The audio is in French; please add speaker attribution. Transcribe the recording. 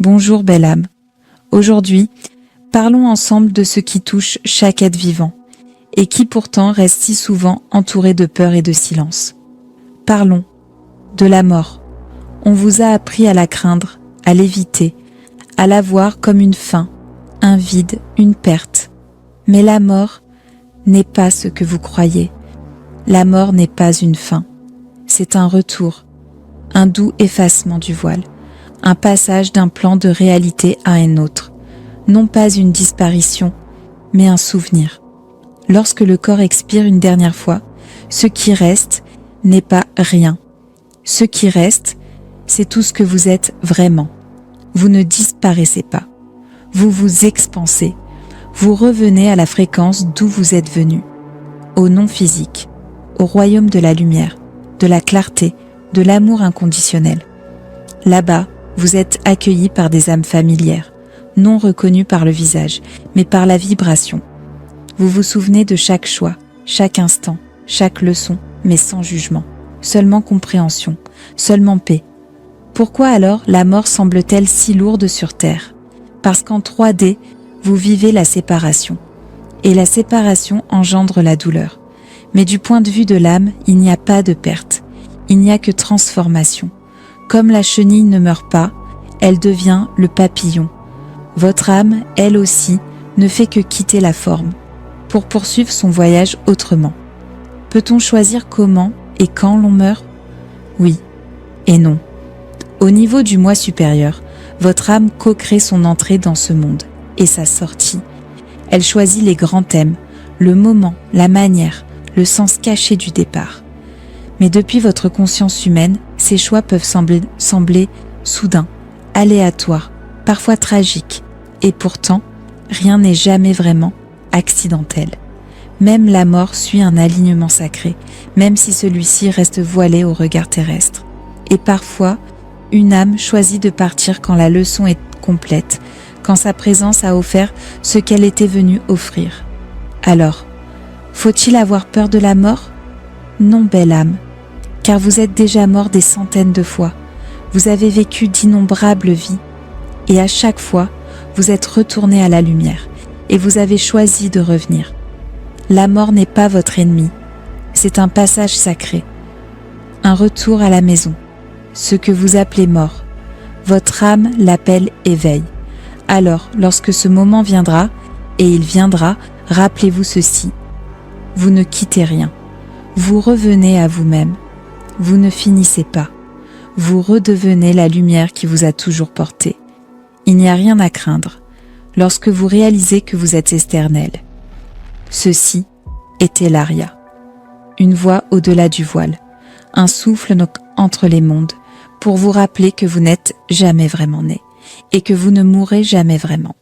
Speaker 1: Bonjour belle âme. Aujourd'hui, parlons ensemble de ce qui touche chaque être vivant et qui pourtant reste si souvent entouré de peur et de silence. Parlons de la mort. On vous a appris à la craindre, à l'éviter, à la voir comme une fin, un vide, une perte. Mais la mort n'est pas ce que vous croyez. La mort n'est pas une fin. C'est un retour, un doux effacement du voile, un passage d'un plan de réalité à un autre. Non pas une disparition, mais un souvenir. Lorsque le corps expire une dernière fois, ce qui reste n'est pas rien. Ce qui reste, c'est tout ce que vous êtes vraiment. Vous ne disparaissez pas. Vous vous expansez. Vous revenez à la fréquence d'où vous êtes venu. Au non-physique, au royaume de la lumière, de la clarté, de l'amour inconditionnel. Là-bas, vous êtes accueillis par des âmes familières, non reconnues par le visage, mais par la vibration. Vous vous souvenez de chaque choix, chaque instant, chaque leçon, mais sans jugement. Seulement compréhension, seulement paix. Pourquoi alors la mort semble-t-elle si lourde sur Terre? Parce qu'en 3D, vous vivez la séparation. Et la séparation engendre la douleur. Mais du point de vue de l'âme, il n'y a pas de perte. Il n'y a que transformation. Comme la chenille ne meurt pas, elle devient le papillon. Votre âme, elle aussi, ne fait que quitter la forme, pour poursuivre son voyage autrement. Peut-on choisir comment et quand l'on meurt? Oui et non. Au niveau du moi supérieur, votre âme co-crée son entrée dans ce monde et sa sortie. Elle choisit les grands thèmes, le moment, la manière, le sens caché du départ. Mais depuis votre conscience humaine, ces choix peuvent sembler soudains, aléatoires, parfois tragiques. Et pourtant, rien n'est jamais vraiment accidentel. Même la mort suit un alignement sacré, même si celui-ci reste voilé au regard terrestre. Et parfois, une âme choisit de partir quand la leçon est complète, quand sa présence a offert ce qu'elle était venue offrir. Alors, faut-il avoir peur de la mort? Non, belle âme, car vous êtes déjà mort des centaines de fois. Vous avez vécu d'innombrables vies, et à chaque fois, vous êtes retourné à la lumière, et vous avez choisi de revenir. La mort n'est pas votre ennemi, c'est un passage sacré, un retour à la maison, ce que vous appelez mort. Votre âme l'appelle éveil. Alors, lorsque ce moment viendra, et il viendra, rappelez-vous ceci, vous ne quittez rien, vous revenez à vous-même, vous ne finissez pas, vous redevenez la lumière qui vous a toujours porté. Il n'y a rien à craindre, lorsque vous réalisez que vous êtes éternel. Ceci était l'Aria, une voix au-delà du voile, un souffle entre les mondes, pour vous rappeler que vous n'êtes jamais vraiment né, et que vous ne mourrez jamais vraiment.